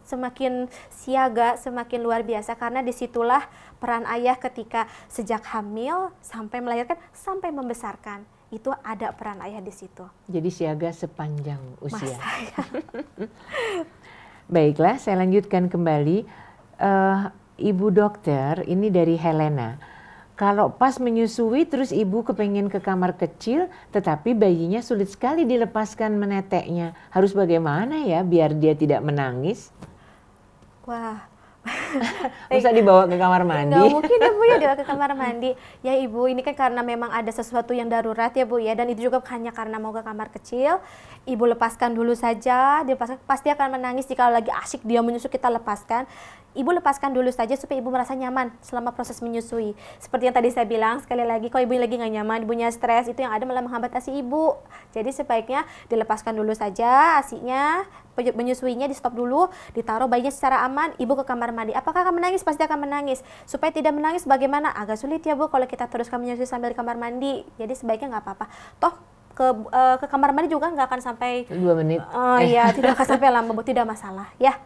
semakin siaga, semakin luar biasa karena disitulah peran ayah ketika sejak hamil sampai melahirkan sampai membesarkan. Itu ada peran ayah di situ. Jadi siaga sepanjang usia. Baiklah, saya lanjutkan kembali. Ibu dokter, ini dari Helena. Kalau pas menyusui terus ibu kepengen ke kamar kecil, tetapi bayinya sulit sekali dilepaskan meneteknya. Harus bagaimana ya biar dia tidak menangis? Wah. Bisa dibawa ke kamar mandi? Nggak mungkin ya Bu ya dibawa ke kamar mandi. Ya Ibu, ini kan karena memang ada sesuatu yang darurat ya Bu ya. Dan itu juga hanya karena mau ke kamar kecil. Ibu lepaskan dulu saja, pasti akan menangis jika lagi asyik dia menyusu kita lepaskan. ibu lepaskan dulu saja supaya ibu merasa nyaman selama proses menyusui. Seperti yang tadi saya bilang, sekali lagi kalau ibu lagi nggak nyaman, ibunya stres, itu yang ada malah menghambat ASI ibu. Jadi sebaiknya dilepaskan dulu saja ASInya, menyusuinya di stop dulu, ditaruh bayinya secara aman, ibu ke kamar mandi. Apakah akan menangis? Pasti akan menangis. Supaya tidak menangis bagaimana? Agak sulit ya Bu kalau kita teruskan menyusui sambil di kamar mandi. Jadi sebaiknya nggak apa-apa. Toh ke kamar mandi juga nggak akan sampai 2 menit. Oh iya, tidak akan sampai lama Bu, tidak masalah ya.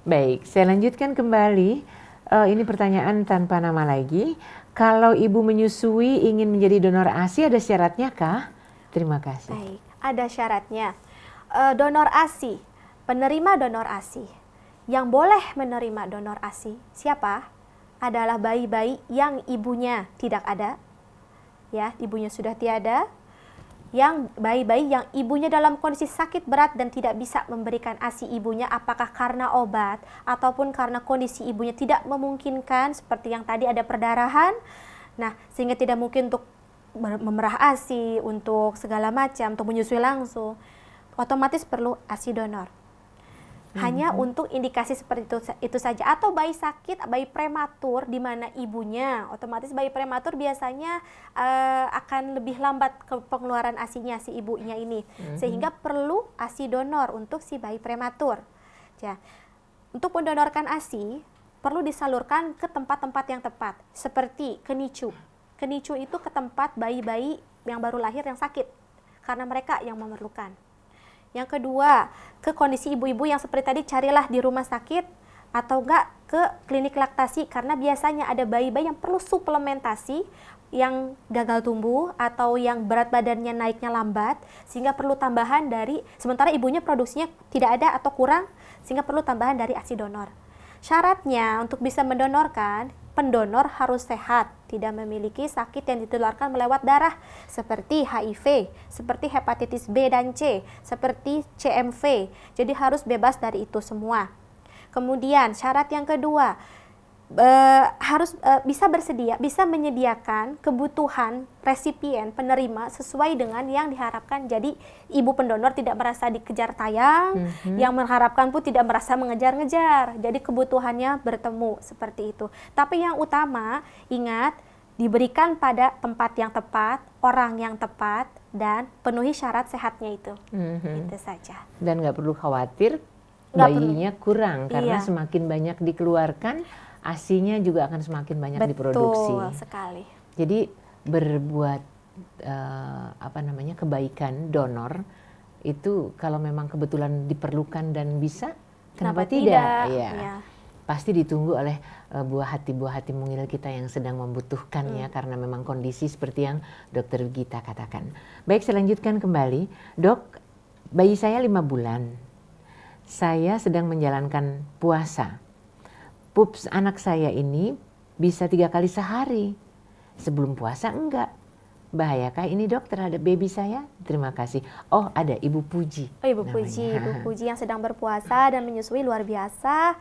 Baik, saya lanjutkan kembali. Ini pertanyaan tanpa nama lagi. Kalau ibu menyusui ingin menjadi donor ASI, ada syaratnya kah? Terima kasih. Baik, ada syaratnya. Donor ASI, penerima donor ASI. Yang boleh menerima donor ASI siapa? Adalah bayi-bayi yang ibunya tidak ada, ya, ibunya sudah tiada. Yang bayi-bayi yang ibunya dalam kondisi sakit berat dan tidak bisa memberikan ASI ibunya, apakah karena obat ataupun karena kondisi ibunya tidak memungkinkan, seperti yang tadi ada perdarahan, nah sehingga tidak mungkin untuk memerah ASI, untuk segala macam, untuk menyusui langsung, otomatis perlu ASI donor. Hanya untuk indikasi seperti itu saja. Atau bayi sakit, bayi prematur di mana ibunya, otomatis bayi prematur biasanya akan lebih lambat ke pengeluaran ASInya si ibunya ini. Sehingga perlu ASI donor untuk si bayi prematur. Ya. Untuk mendonorkan ASI perlu disalurkan ke tempat-tempat yang tepat, seperti ke NICU. Ke NICU itu ke tempat bayi-bayi yang baru lahir yang sakit, karena mereka yang memerlukan. Yang kedua, ke kondisi ibu-ibu yang seperti tadi, carilah di rumah sakit atau enggak ke klinik laktasi, karena biasanya ada bayi-bayi yang perlu suplementasi, yang gagal tumbuh atau yang berat badannya naiknya lambat, sehingga perlu tambahan dari, sementara ibunya produksinya tidak ada atau kurang, sehingga perlu tambahan dari ASI donor. Syaratnya untuk bisa mendonorkan, pendonor harus sehat, tidak memiliki sakit yang ditularkan melewat darah seperti HIV, seperti hepatitis B dan C, seperti CMV. Jadi harus bebas dari itu semua. Kemudian syarat yang kedua, harus bisa menyediakan kebutuhan resipien penerima sesuai dengan yang diharapkan. Jadi ibu pendonor tidak merasa dikejar tayang, yang mengharapkan pun tidak merasa mengejar-ngejar. Jadi kebutuhannya bertemu seperti itu. Tapi yang utama, ingat, diberikan pada tempat yang tepat, orang yang tepat, dan penuhi syarat sehatnya itu. Itu saja. Dan nggak perlu khawatir perlu. bayinya kurang, karena Iya. semakin banyak dikeluarkan, ASInya juga akan semakin banyak diproduksi. Betul sekali. Jadi berbuat kebaikan donor itu kalau memang kebetulan diperlukan dan bisa, kenapa tidak? Ya. Ya. Pasti ditunggu oleh buah hati mungil kita yang sedang membutuhkannya, karena memang kondisi seperti yang Dokter Gita katakan. Baik, saya lanjutkan kembali. Dok, bayi saya 5 bulan. Saya sedang menjalankan puasa. Pups anak saya ini bisa 3 kali sehari. Sebelum puasa enggak. Bahayakah ini dok terhadap baby saya? Terima kasih. Oh, ada Ibu Puji. Oh, Ibu Puji, Ibu Puji yang sedang berpuasa dan menyusui luar biasa.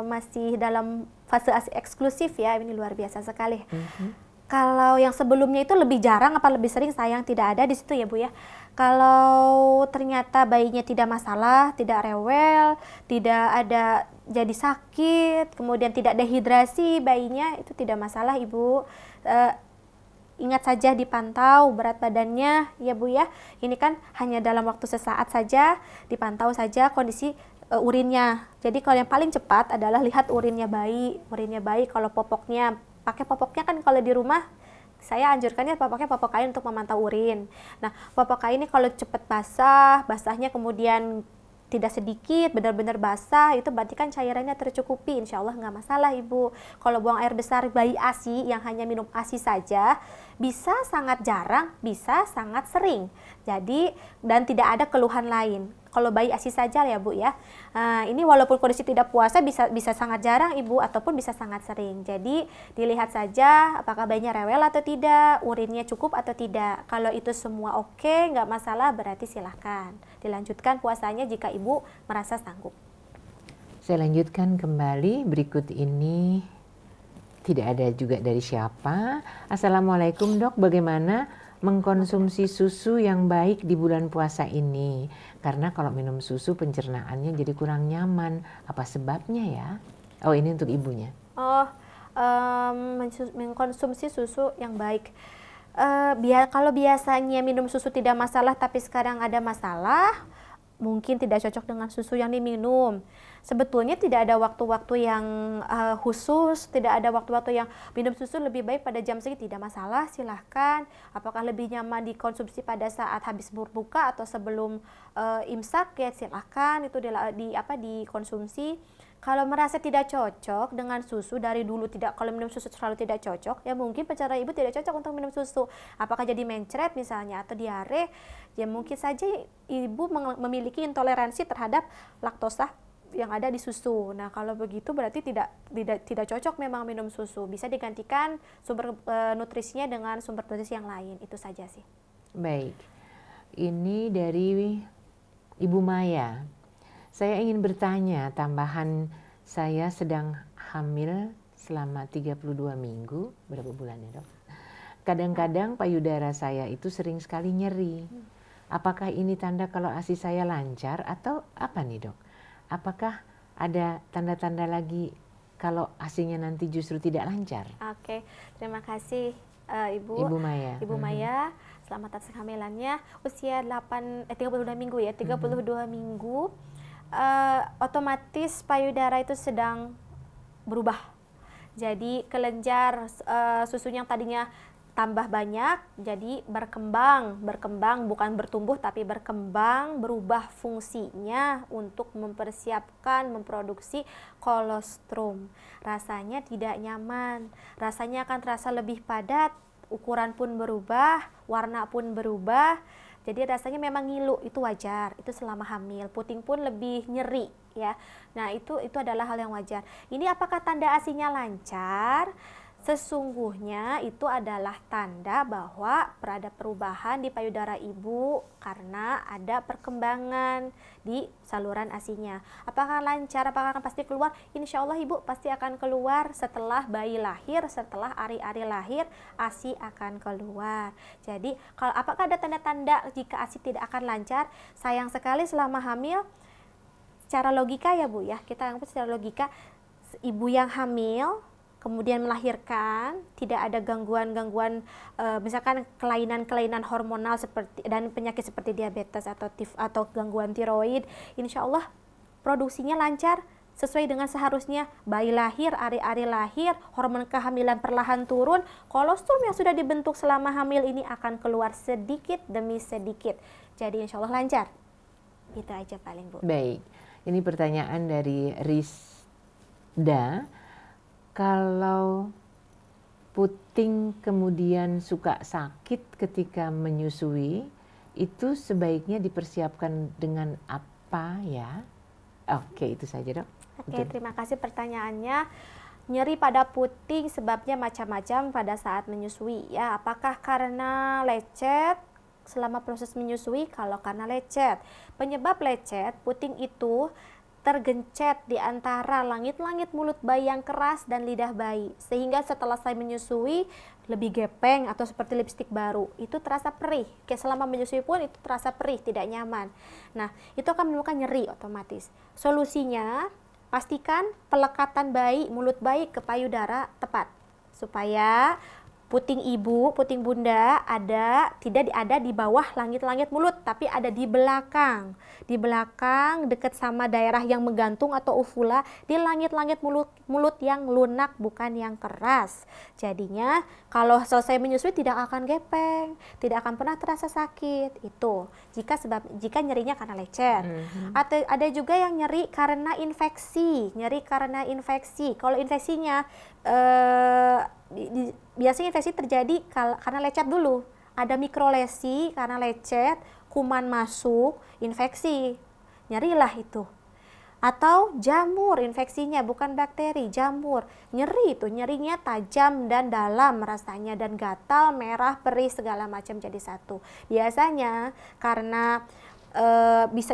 Masih dalam fase ASI eksklusif ya, ini luar biasa sekali. Kalau yang sebelumnya itu lebih jarang apa lebih sering, sayang tidak ada di situ ya Bu ya. Kalau ternyata bayinya tidak masalah, tidak rewel, tidak ada jadi sakit, kemudian tidak dehidrasi bayinya, itu tidak masalah Ibu. Ingat saja dipantau berat badannya ya Bu ya. Ini kan hanya dalam waktu sesaat saja, dipantau saja kondisi urinnya. Jadi kalau yang paling cepat adalah lihat urinnya bayi kalau popoknya, pakai popoknya kan kalau di rumah saya anjurkannya pakai popok kain untuk memantau urin. Nah, popok kain ini kalau cepat basahnya kemudian tidak sedikit, benar-benar basah, itu berarti kan cairannya tercukupi, insya Allah nggak masalah Ibu. Kalau buang air besar bayi ASI yang hanya minum ASI saja, bisa sangat jarang, bisa sangat sering. Jadi, dan tidak ada keluhan lain. Kalau bayi ASI saja ya Bu ya. Ini walaupun kondisi tidak puasa bisa sangat jarang Ibu, ataupun bisa sangat sering. Jadi dilihat saja apakah bayinya rewel atau tidak, urinnya cukup atau tidak. Kalau itu semua oke, nggak masalah, berarti silahkan dilanjutkan puasanya jika Ibu merasa sanggup. Saya lanjutkan kembali, berikut ini tidak ada juga dari siapa. Assalamualaikum dok, bagaimana mengkonsumsi susu yang baik di bulan puasa ini? Karena kalau minum susu pencernaannya jadi kurang nyaman. Apa sebabnya ya? Oh, ini untuk ibunya. Oh, mengkonsumsi susu yang baik. Kalau biasanya minum susu tidak masalah, tapi sekarang ada masalah, mungkin tidak cocok dengan susu yang diminum. Sebetulnya tidak ada waktu-waktu yang khusus, tidak ada waktu-waktu yang minum susu lebih baik pada jam segini, tidak masalah, silahkan. Apakah lebih nyaman dikonsumsi pada saat habis berbuka atau sebelum imsak, ya silahkan itu dikonsumsi. Kalau merasa tidak cocok dengan susu dari dulu, kalau minum susu selalu tidak cocok, ya mungkin pencernaan ibu tidak cocok untuk minum susu. Apakah jadi mencret misalnya atau diare, ya mungkin saja ibu memiliki intoleransi terhadap laktosa yang ada di susu. Nah, kalau begitu berarti tidak cocok memang minum susu. Bisa digantikan sumber nutrisinya dengan sumber nutrisi yang lain. Itu saja sih. Baik. Ini dari Ibu Maya. Saya ingin bertanya, tambahan saya sedang hamil selama 32 minggu. Berapa bulan ya, Dok? Kadang-kadang payudara saya itu sering sekali nyeri. Apakah ini tanda kalau ASI saya lancar atau apa nih, Dok? Apakah ada tanda-tanda lagi kalau ASInya nanti justru tidak lancar? Oke, terima kasih Ibu Maya. Ibu Maya, selamat atas kehamilannya. Usia 32 minggu ya, 32 minggu. Otomatis payudara itu sedang berubah. Jadi kelenjar susunya yang tadinya tambah banyak, jadi berkembang bukan bertumbuh tapi berkembang, berubah fungsinya untuk memproduksi kolostrum. Rasanya tidak nyaman, rasanya akan terasa lebih padat, ukuran pun berubah, warna pun berubah. Jadi rasanya memang ngilu, itu wajar, itu selama hamil. Puting pun lebih nyeri ya. Nah, itu adalah hal yang wajar. Ini apakah tanda ASInya lancar? Sesungguhnya itu adalah tanda bahwa ada perubahan di payudara ibu karena ada perkembangan di saluran ASInya. Apakah lancar, apakah akan pasti keluar? Insya Allah ibu pasti akan keluar setelah bayi lahir, setelah ari-ari lahir, ASI akan keluar. Jadi apakah ada tanda-tanda jika ASI tidak akan lancar? Sayang sekali selama hamil, secara logika ya Bu ya, kita anggap secara logika, ibu yang hamil kemudian melahirkan, tidak ada gangguan-gangguan misalkan kelainan-kelainan hormonal seperti dan penyakit seperti diabetes atau gangguan tiroid, insya Allah produksinya lancar sesuai dengan seharusnya. Bayi lahir, ari-ari lahir, hormon kehamilan perlahan turun, kolostrum yang sudah dibentuk selama hamil ini akan keluar sedikit demi sedikit. Jadi insya Allah lancar. Itu aja paling Bu. Baik, ini pertanyaan dari Rizda. Kalau puting kemudian suka sakit ketika menyusui, itu sebaiknya dipersiapkan dengan apa ya? Oke, itu saja Dok. Oke, terima kasih pertanyaannya. Nyeri pada puting sebabnya macam-macam pada saat menyusui ya. Apakah karena lecet selama proses menyusui? Kalau karena lecet, penyebab lecet puting itu tergencet di antara langit-langit mulut bayi yang keras dan lidah bayi, sehingga setelah saya menyusui lebih gepeng atau seperti lipstik baru, itu terasa perih. Selama menyusui pun itu terasa perih, tidak nyaman. Nah, itu akan menimbulkan nyeri otomatis. Solusinya, pastikan pelekatan bayi, mulut bayi ke payudara tepat, supaya puting ibu, puting bunda tidak ada di bawah langit-langit mulut, tapi ada di belakang. Di belakang dekat sama daerah yang menggantung atau uvula, di langit-langit mulut yang lunak bukan yang keras. Jadinya kalau selesai menyusui tidak akan gepeng, tidak akan pernah terasa sakit. Itu jika nyerinya karena lecet. Atau ada juga yang nyeri karena infeksi, Kalau infeksinya biasanya infeksi terjadi karena lecet dulu. Ada mikrolesi karena lecet, kuman masuk, infeksi, nyerilah itu. Atau jamur, infeksinya bukan bakteri, jamur, nyeri itu, nyerinya tajam dan dalam rasanya dan gatal, merah, perih, segala macam jadi satu. Biasanya karena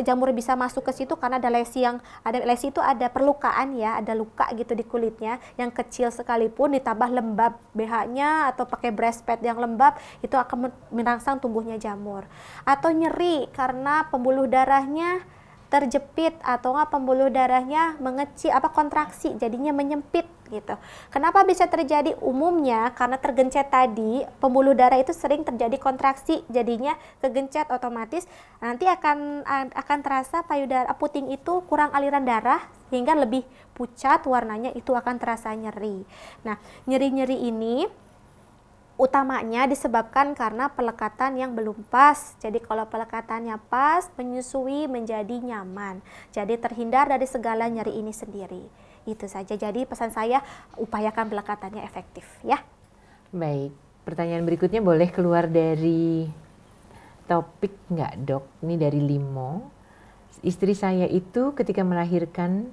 jamur bisa masuk ke situ karena ada lesi itu ada perlukaan ya, ada luka gitu di kulitnya yang kecil sekalipun ditambah lembab BH-nya atau pakai breast pad yang lembab itu akan merangsang tumbuhnya jamur. Atau nyeri karena pembuluh darahnya terjepit atau pembuluh darahnya mengecil kontraksi jadinya menyempit gitu. Kenapa bisa terjadi? Umumnya karena tergencet tadi, pembuluh darah itu sering terjadi kontraksi, jadinya kegencet otomatis nanti akan terasa payudara puting itu kurang aliran darah hingga lebih pucat warnanya, itu akan terasa nyeri. Nah, nyeri-nyeri ini utamanya disebabkan karena pelekatan yang belum pas. Jadi kalau pelekatannya pas, menyusui menjadi nyaman. Jadi terhindar dari segala nyeri ini sendiri. Itu saja. Jadi pesan saya, upayakan pelekatannya efektif ya. Baik, pertanyaan berikutnya boleh keluar dari topik nggak dok? Ini dari Limo. Istri saya itu ketika melahirkan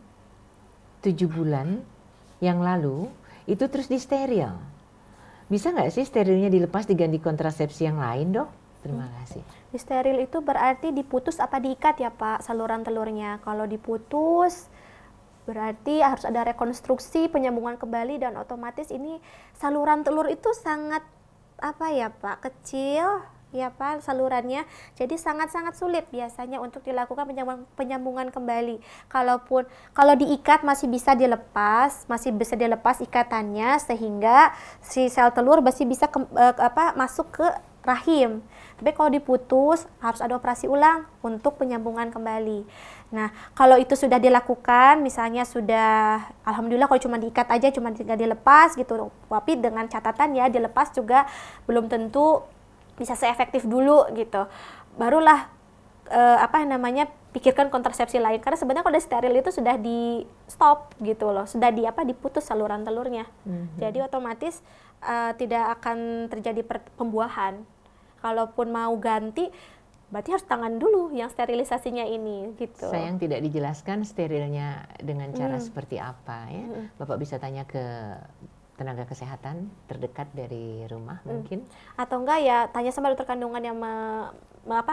7 bulan yang lalu, itu terus disteril. Bisa nggak sih sterilnya dilepas diganti kontrasepsi yang lain dok? Terima kasih. Di steril itu berarti diputus apa diikat ya Pak saluran telurnya. Kalau diputus berarti harus ada rekonstruksi, penyambungan kembali, dan otomatis ini saluran telur itu sangat kecil ya Pak salurannya. Jadi sangat-sangat sulit biasanya untuk dilakukan penyambungan kembali. Kalau diikat masih bisa dilepas ikatannya sehingga si sel telur masih bisa masuk ke rahim. Tapi kalau diputus harus ada operasi ulang untuk penyambungan kembali. Nah, kalau itu sudah dilakukan, misalnya sudah, alhamdulillah kalau cuma diikat aja, cuma tinggal dilepas gitu. Tapi dengan catatan ya, dilepas juga belum tentu bisa seefektif dulu gitu. Barulah pikirkan kontrasepsi lain. Karena sebenarnya kalau udah steril itu sudah di stop gitu loh, sudah diputus saluran telurnya. Jadi otomatis tidak akan terjadi pembuahan. Kalaupun mau ganti, berarti harus tangan dulu yang sterilisasinya ini gitu. Sayang tidak dijelaskan sterilnya dengan cara seperti apa ya. Bapak bisa tanya ke tenaga kesehatan terdekat dari rumah mungkin. Atau enggak ya tanya sama dokter kandungan yang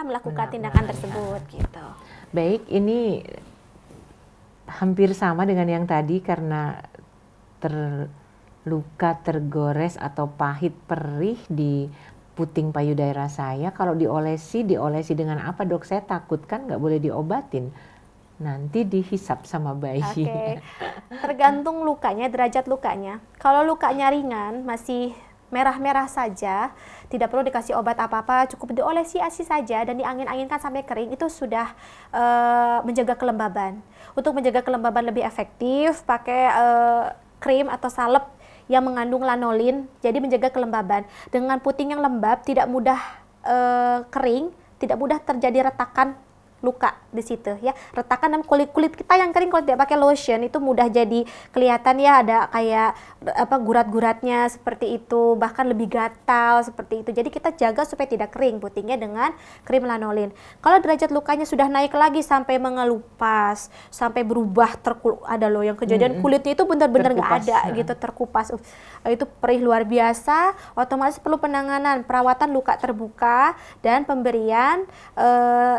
melakukan tindakan tersebut gitu. Baik, ini hampir sama dengan yang tadi karena terluka, tergores atau pahit perih di puting payudara saya. Kalau diolesi dengan apa dok? Saya takut kan nggak boleh diobatin. Nanti dihisap sama bayi. Oke. Tergantung lukanya, derajat lukanya. Kalau lukanya ringan, masih merah-merah saja, tidak perlu dikasih obat apa-apa, cukup diolesi ASI saja dan diangin-anginkan sampai kering, itu sudah menjaga kelembaban. Untuk menjaga kelembaban lebih efektif, pakai krim atau salep yang mengandung lanolin, jadi menjaga kelembaban. Dengan puting yang lembab, tidak mudah kering, tidak mudah terjadi retakan luka di situ ya. Retakan dan kulit kita yang kering kalau tidak pakai lotion itu mudah jadi kelihatan ya, ada kayak gurat-guratnya seperti itu, bahkan lebih gatal seperti itu. Jadi kita jaga supaya tidak kering putingnya dengan krim lanolin. Kalau derajat lukanya sudah naik lagi sampai mengelupas, sampai berubah ada loh yang kejadian kulitnya itu benar-benar nggak ada gitu, terkupas. Itu perih luar biasa, otomatis perlu penanganan perawatan luka terbuka dan pemberian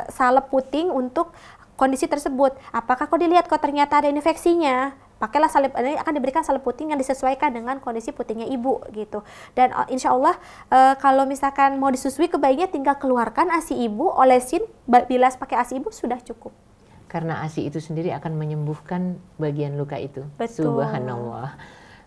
salep puting untuk kondisi tersebut. Apakah kok dilihat kok ternyata ada infeksinya, pakailah salep, ini akan diberikan salep puting yang disesuaikan dengan kondisi putingnya ibu gitu. Dan insya Allah kalau misalkan mau disusui ke bayinya, tinggal keluarkan ASI ibu, olesin, bilas pakai ASI ibu sudah cukup. Karena ASI itu sendiri akan menyembuhkan bagian luka itu. Betul. Subhanallah.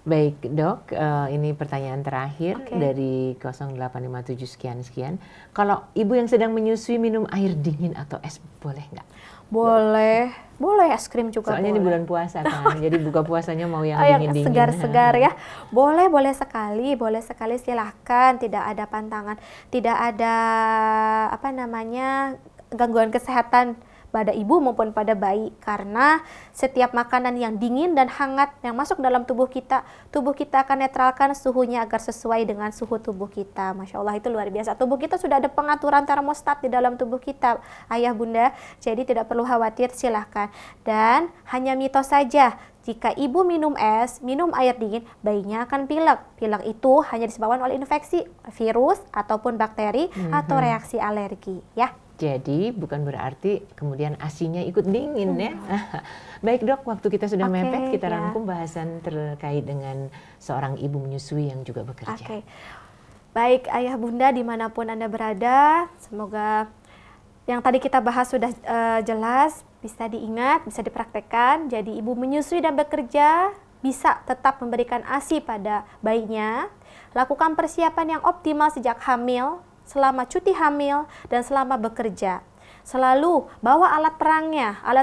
Baik dok, ini pertanyaan terakhir dari 0857 sekian. Kalau ibu yang sedang menyusui minum air dingin atau es boleh nggak? Boleh es krim juga. Soalnya boleh. ini bulan puasa kan, jadi buka puasanya mau yang dingin-dingin. Segar-segar ya. Boleh sekali silahkan, tidak ada pantangan, tidak ada gangguan kesehatan pada ibu maupun pada bayi, karena setiap makanan yang dingin dan hangat yang masuk dalam tubuh kita akan netralkan suhunya agar sesuai dengan suhu tubuh kita. Masya Allah, itu luar biasa. Tubuh kita sudah ada pengaturan termostat di dalam tubuh kita, ayah bunda, jadi tidak perlu khawatir, silahkan. Dan hanya mitos saja, jika ibu minum es, minum air dingin, bayinya akan pilek. Pilek itu hanya disebabkan oleh infeksi, virus ataupun bakteri atau reaksi alergi ya. Jadi bukan berarti kemudian ASI-nya ikut dingin ya. Baik dok, waktu kita sudah mepet, kita rangkum bahasan terkait dengan seorang ibu menyusui yang juga bekerja. Baik ayah bunda dimanapun Anda berada, semoga yang tadi kita bahas sudah jelas, bisa diingat, bisa dipraktekkan. Jadi ibu menyusui dan bekerja bisa tetap memberikan ASI pada bayinya. Lakukan persiapan yang optimal sejak hamil, selama cuti hamil, dan selama bekerja. Selalu bawa alat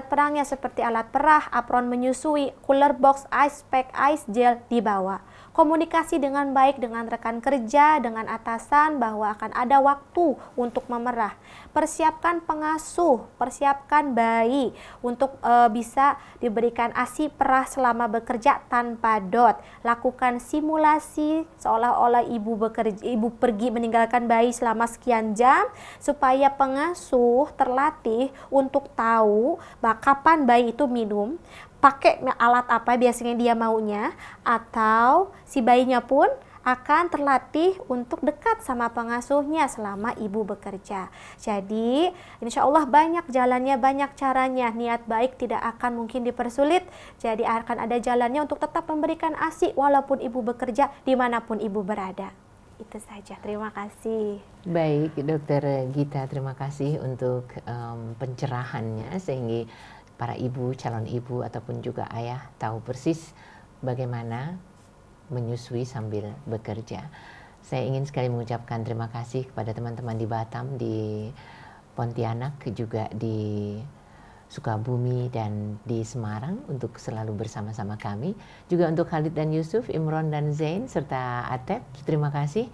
perangnya seperti alat perah, apron menyusui, cooler box, ice pack, ice gel dibawa. Komunikasi dengan baik dengan rekan kerja, dengan atasan bahwa akan ada waktu untuk memerah. Persiapkan pengasuh, persiapkan bayi untuk bisa diberikan ASI perah selama bekerja tanpa DOT. Lakukan simulasi seolah-olah ibu pergi meninggalkan bayi selama sekian jam supaya pengasuh terlatih untuk tahu kapan bayi itu minum, pakai alat apa biasanya dia maunya, atau si bayinya pun akan terlatih untuk dekat sama pengasuhnya selama ibu bekerja. Jadi insya Allah banyak jalannya, banyak caranya. Niat baik tidak akan mungkin dipersulit. Jadi akan ada jalannya untuk tetap memberikan ASI walaupun ibu bekerja dimanapun ibu berada. Itu saja, terima kasih. Baik Dokter Gita, terima kasih untuk pencerahannya sehingga para ibu, calon ibu ataupun juga ayah tahu persis bagaimana menyusui sambil bekerja. Saya ingin sekali mengucapkan terima kasih kepada teman-teman di Batam, di Pontianak, juga di Sukabumi dan di Semarang untuk selalu bersama-sama kami. Juga untuk Khalid dan Yusuf, Imron dan Zain, serta Atep, terima kasih.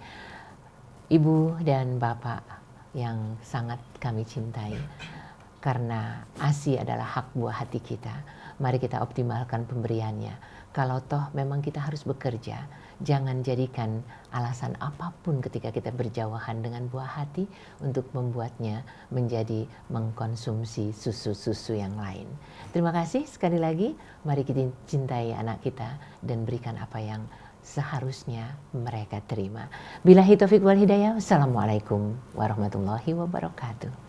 Ibu dan Bapak yang sangat kami cintai. Karena ASI adalah hak buah hati kita, mari kita optimalkan pemberiannya. Kalau toh memang kita harus bekerja, jangan jadikan alasan apapun ketika kita berjauhan dengan buah hati untuk membuatnya menjadi mengkonsumsi susu-susu yang lain. Terima kasih sekali lagi, mari kita cintai anak kita dan berikan apa yang seharusnya mereka terima. Billahi taufiq wal hidayah. Wassalamualaikum warahmatullahi wabarakatuh.